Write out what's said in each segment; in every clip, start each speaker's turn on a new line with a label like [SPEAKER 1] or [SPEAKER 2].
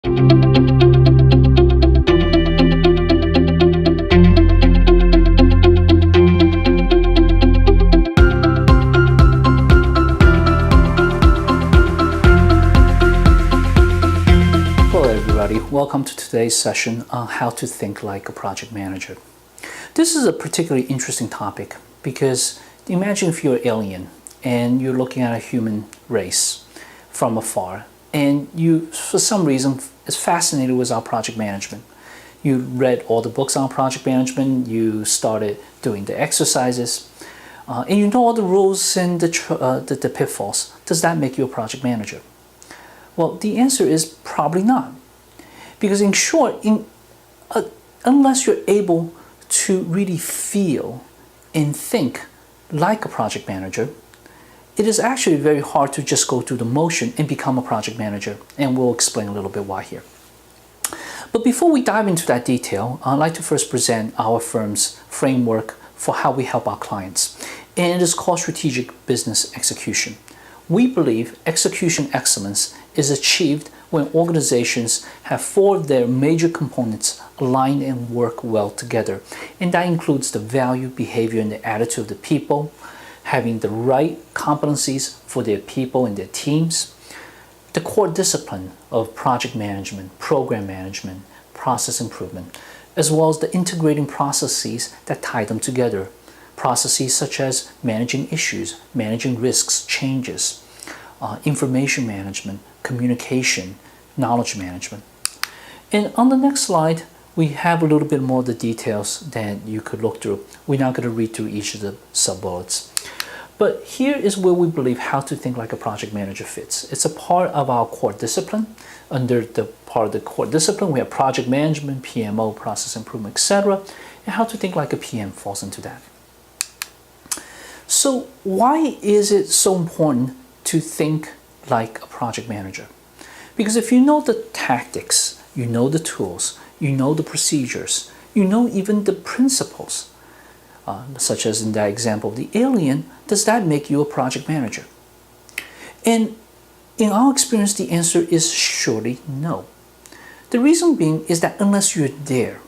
[SPEAKER 1] Hello everybody, welcome to today's session on how to think like a project manager. This is a particularly interesting topic because imagine if you're an alien and you're looking at a human race from afar and you, for some reason, is fascinated with our project management. You read all the books on project management, you started doing the exercises, and you know all the rules and the pitfalls. Does that make you a project manager? Well, the answer is probably not. Because in short, unless you're able to really feel and think like a project manager, it is actually very hard to just go through the motion and become a project manager. And we'll explain a little bit why here. But before we dive into that detail, I'd like to first present our firm's framework for how we help our clients. And it is called Strategic Business Execution. We believe execution excellence is achieved when organizations have four of their major components aligned and work well together. And that includes the value, behavior, and the attitude of the people, having the right competencies for their people and their teams, the core discipline of project management, program management, process improvement, as well as the integrating processes that tie them together. Processes such as managing issues, managing risks, changes, information management, communication, knowledge management. And on the next slide, we have a little bit more of the details that you could look through. We're not going to read through each of the sub-bullets. But here is where we believe how to think like a project manager fits. It's a part of our core discipline. Under the part of the core discipline, we have project management, PMO, process improvement, etc. And how to think like a PM falls into that. So why is it so important to think like a project manager? Because if you know the tactics, you know the tools, you know the procedures, you know even the principles, such as in that example of the alien, does that make you a project manager? And in our experience, the answer is surely no. The reason being is that unless you're there,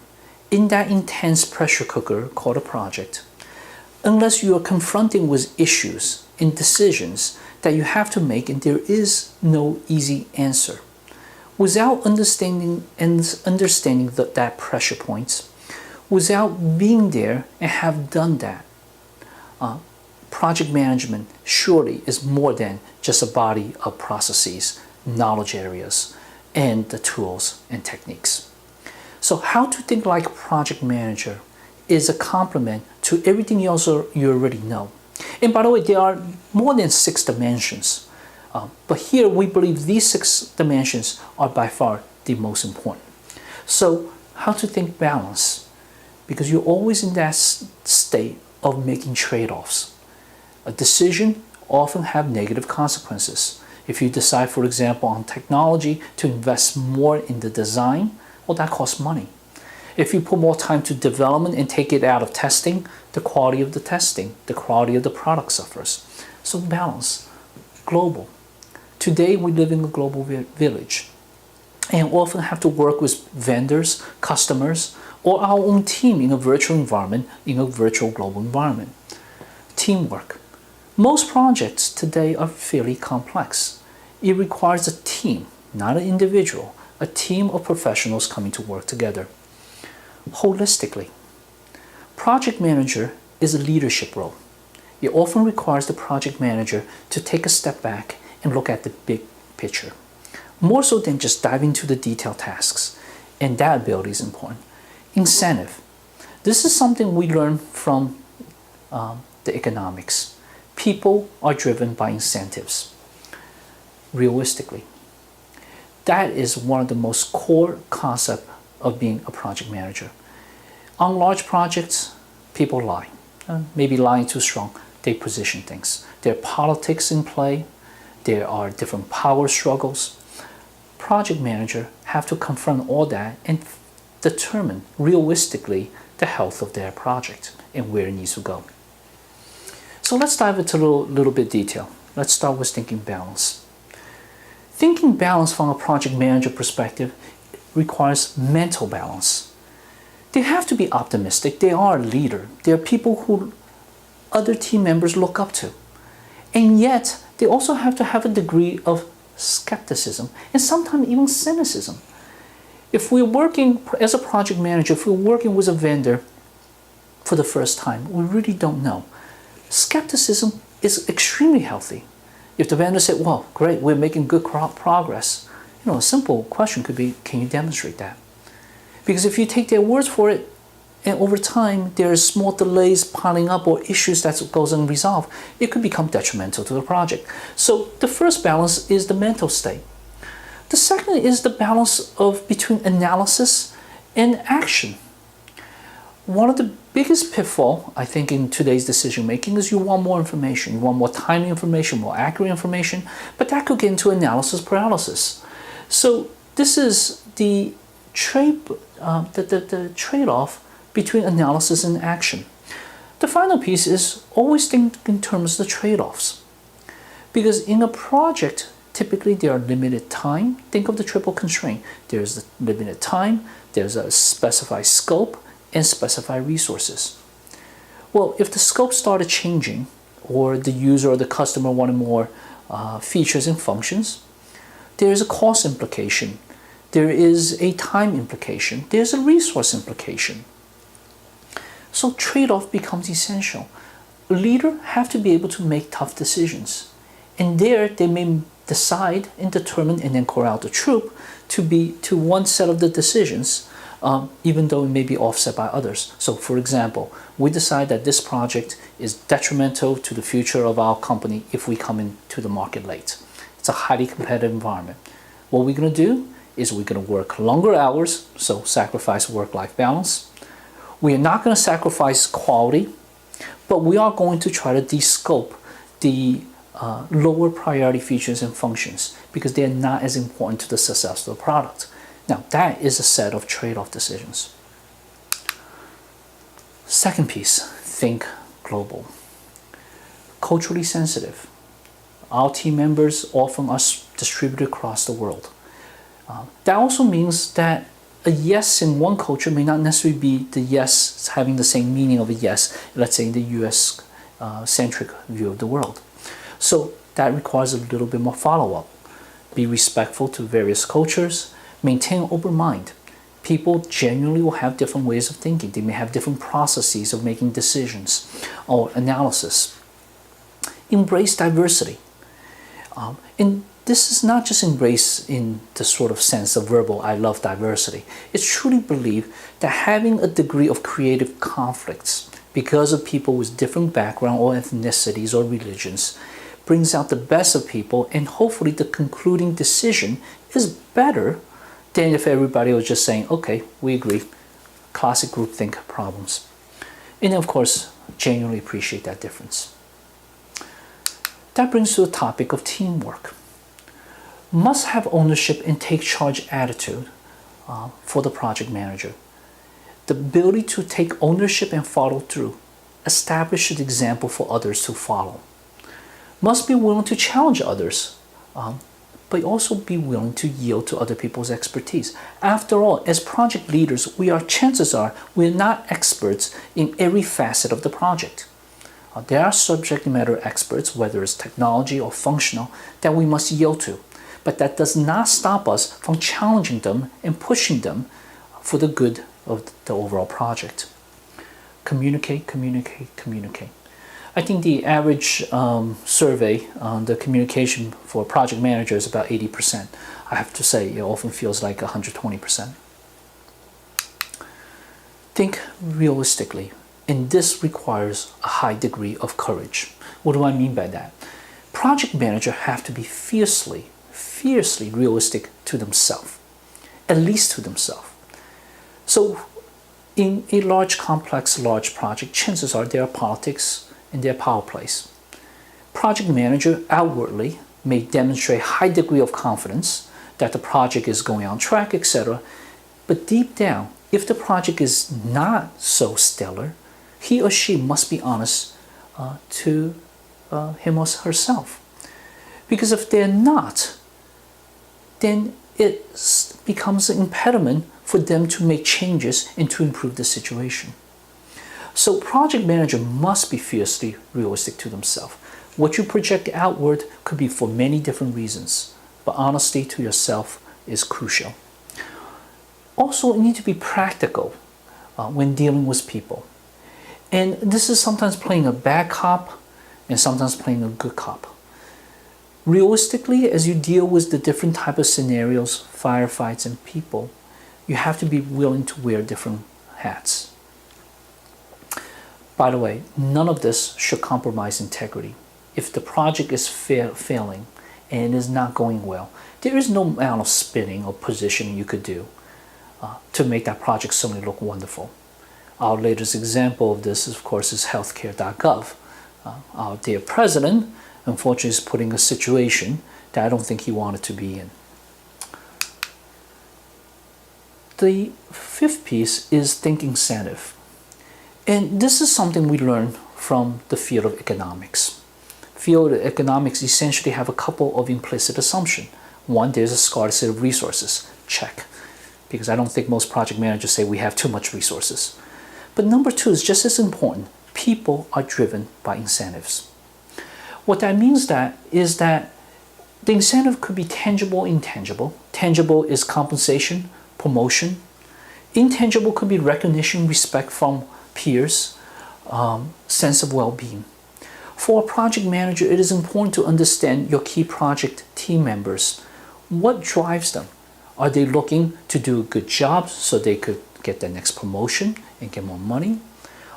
[SPEAKER 1] in that intense pressure cooker called a project, unless you are confronting with issues and decisions that you have to make and there is no easy answer, without understanding that pressure points, without being there and have done that, project management surely is more than just a body of processes, knowledge areas, and the tools and techniques. So how to think like a project manager is a complement to everything else you already know. And by the way, there are more than 6 dimensions. But here we believe these 6 dimensions are by far the most important. So how to think balance? Because you're always in that state of making trade-offs. A decision often have negative consequences. If you decide, for example, on technology to invest more in the design, well, that costs money. If you put more time to development and take it out of testing, the quality of the testing, the quality of the product suffers. So balance, global. Today we live in a global village and often have to work with vendors, customers, or our own team in a virtual environment, in a virtual global environment. Teamwork. Most projects today are fairly complex. It requires a team, not an individual, a team of professionals coming to work together. Holistically, project manager is a leadership role. It often requires the project manager to take a step back and look at the big picture, more so than just dive into the detailed tasks, and that ability is important. Incentive. This is something we learn from the economics. People are driven by incentives. Realistically, that is one of the most core concepts of being a project manager. On large projects, people lie. Maybe lying too strong. They position things. There are politics in play. There are different power struggles. Project managers have to confront all that and determine realistically the health of their project and where it needs to go. So let's dive into a little bit detail. Let's start with thinking balance. Thinking balance from a project manager perspective requires mental balance. They have to be optimistic. They are a leader. They are people who other team members look up to. And yet, they also have to have a degree of skepticism and sometimes even cynicism. If we're working as a project manager, if we're working with a vendor for the first time, we really don't know. Skepticism is extremely healthy. If the vendor said, well, great, we're making good progress, a simple question could be, can you demonstrate that? Because if you take their words for it, and over time there are small delays piling up or issues that goes unresolved, it could become detrimental to the project. So the first balance is the mental state. The second is the balance between analysis and action. One of the biggest pitfalls, I think, in today's decision making is you want more information. You want more timely information, more accurate information, but that could get into analysis paralysis. So this is the trade-off between analysis and action. The final piece is always think in terms of the trade-offs. Because in a project, typically there are limited time. Think of the triple constraint. There's the limited time, there's a specified scope, and specified resources. Well, if the scope started changing, or the user or the customer wanted more features and functions, there is a cost implication. There is a time implication. There's a resource implication. So trade-off becomes essential. A leader have to be able to make tough decisions. And there they may decide and determine and then corral the troop to one set of the decisions, even though it may be offset by others. So for example, we decide that this project is detrimental to the future of our company if we come into the market late. It's a highly competitive environment. What we're going to do is we're going to work longer hours, so sacrifice work-life balance. We are not going to sacrifice quality, but we are going to try to de-scope the lower priority features and functions because they are not as important to the success of the product. Now, that is a set of trade-off decisions. Second piece, think global. Culturally sensitive. Our team members often are distributed across the world. That also means that a yes in one culture may not necessarily be the yes having the same meaning of a yes, let's say in the US centric view of the world. So that requires a little bit more follow-up. Be respectful to various cultures, maintain an open mind. People genuinely will have different ways of thinking. They may have different processes of making decisions or analysis. Embrace diversity. And this is not just embrace in the sort of sense of verbal, I love diversity. It's truly believe that having a degree of creative conflicts because of people with different background or ethnicities or religions brings out the best of people, and hopefully the concluding decision is better than if everybody was just saying, okay, we agree, classic groupthink problems. And of course, genuinely appreciate that difference. That brings to the topic of teamwork. Must have ownership and take charge attitude for the project manager. The ability to take ownership and follow through. Establish an example for others to follow. Must be willing to challenge others, but also be willing to yield to other people's expertise. After all, as project leaders, chances are we're not experts in every facet of the project. There are subject matter experts, whether it's technology or functional, that we must yield to. But that does not stop us from challenging them and pushing them for the good of the overall project. Communicate, communicate, communicate. I think the average survey on the communication for a project manager is about 80%. I have to say, it often feels like 120%. Think realistically, and this requires a high degree of courage. What do I mean by that? Project managers have to be fiercely realistic to themselves, at least to themselves. So in a large, complex, large project, chances are there are politics and there are power plays. Project manager outwardly may demonstrate high degree of confidence that the project is going on track, etc. But deep down, if the project is not so stellar, he or she must be honest to him or herself. Because if they're not, then it becomes an impediment for them to make changes and to improve the situation. So project manager must be fiercely realistic to themselves. What you project outward could be for many different reasons, but honesty to yourself is crucial. Also, you need to be practical when dealing with people. And this is sometimes playing a bad cop and sometimes playing a good cop. Realistically, as you deal with the different type of scenarios, firefights, and people, you have to be willing to wear different hats. By the way, none of this should compromise integrity. If the project is failing and is not going well, there is no amount of spinning or positioning you could do to make that project suddenly look wonderful. Our latest example of this, of course, is healthcare.gov. Our dear president, unfortunately, is putting a situation that I don't think he wanted to be in. The fifth piece is think incentive. And this is something we learn from the field of economics. Field of economics essentially have a couple of implicit assumptions. One, there's a scarcity of resources. Check. Because I don't think most project managers say we have too much resources. But number two is just as important. People are driven by incentives. What that means is that the incentive could be tangible, intangible. Tangible is compensation, promotion. Intangible could be recognition, respect from peers, sense of well-being. For a project manager, it is important to understand your key project team members. What drives them? Are they looking to do a good job so they could get their next promotion and get more money?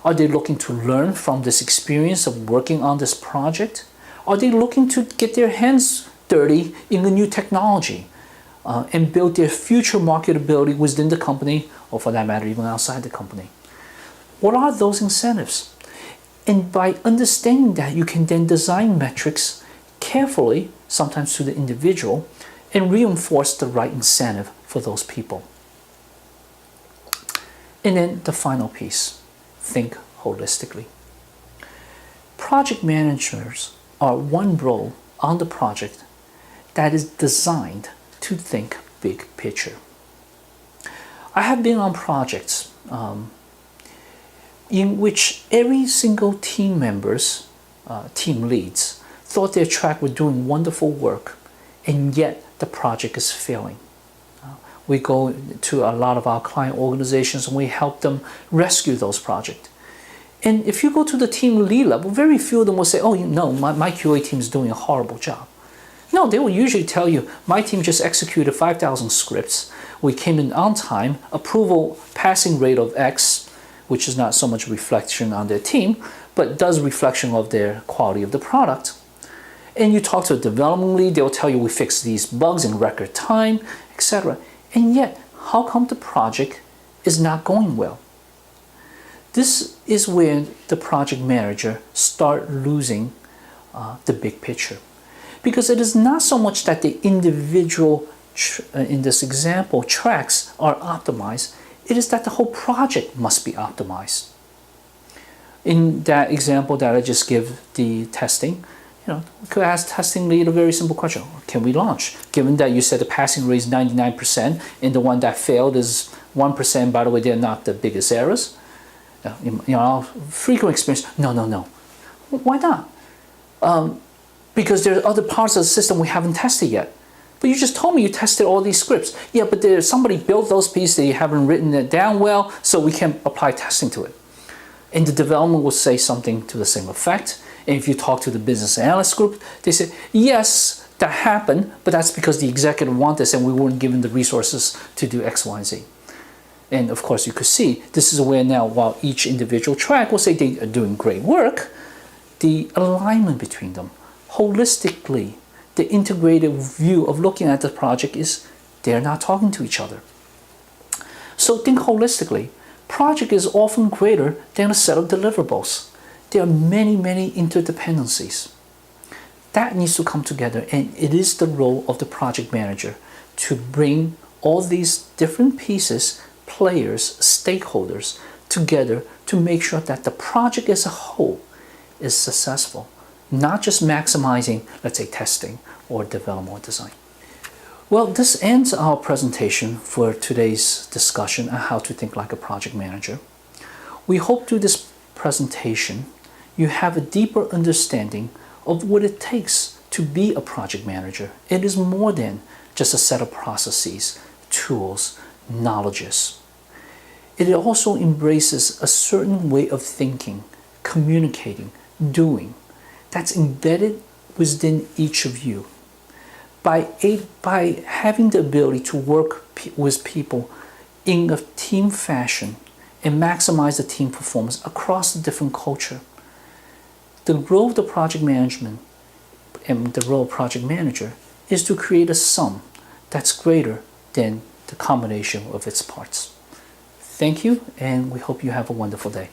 [SPEAKER 1] Are they looking to learn from this experience of working on this project? Are they looking to get their hands dirty in the new technology and build their future marketability within the company, or for that matter, even outside the company? What are those incentives? And by understanding that, you can then design metrics carefully, sometimes to the individual, and reinforce the right incentive for those people. And then the final piece, think holistically. Project managers are one role on the project that is designed to think big picture. I have been on projects in which every single team members, team leads, thought their track were doing wonderful work, and yet the project is failing. We go to a lot of our client organizations and we help them rescue those projects. And if you go to the team lead level, very few of them will say, oh, no, my QA team is doing a horrible job. No, they will usually tell you, my team just executed 5,000 scripts. We came in on time, approval passing rate of X, which is not so much reflection on their team, but does reflection of their quality of the product. And you talk to a development lead, they'll tell you we fixed these bugs in record time, etc. And yet, how come the project is not going well? This is where the project manager start losing the big picture. Because it is not so much that the individual, in this example, tracks are optimized, it is that the whole project must be optimized. In that example that I just give, the testing, we could ask testing lead a very simple question. Can we launch? Given that you said the passing rate is 99% and the one that failed is 1%, by the way, they're not the biggest errors. Frequent experience, no. Why not? Because there are other parts of the system we haven't tested yet. But you just told me you tested all these scripts. Yeah, but somebody built those pieces that you haven't written it down well, so we can apply testing to it. And the development will say something to the same effect. And if you talk to the business analyst group, they say, yes, that happened, but that's because the executive wanted this and we weren't given the resources to do X, Y, and Z. And of course, you could see this is where now, while each individual track will say they are doing great work, the alignment between them, holistically, the integrated view of looking at the project is they're not talking to each other. So think holistically. Project is often greater than a set of deliverables. There are many, many interdependencies. That needs to come together, and it is the role of the project manager to bring all these different pieces, players, stakeholders together to make sure that the project as a whole is successful, not just maximizing, let's say, testing or development or design. Well, this ends our presentation for today's discussion on how to think like a project manager. We hope through this presentation you have a deeper understanding of what it takes to be a project manager. It is more than just a set of processes, tools, knowledges. It also embraces a certain way of thinking, communicating, doing that's embedded within each of you. By having the ability to work with people in a team fashion and maximize the team performance across the different culture, the role of the project management and the role of project manager is to create a sum that's greater than the combination of its parts. Thank you, and we hope you have a wonderful day.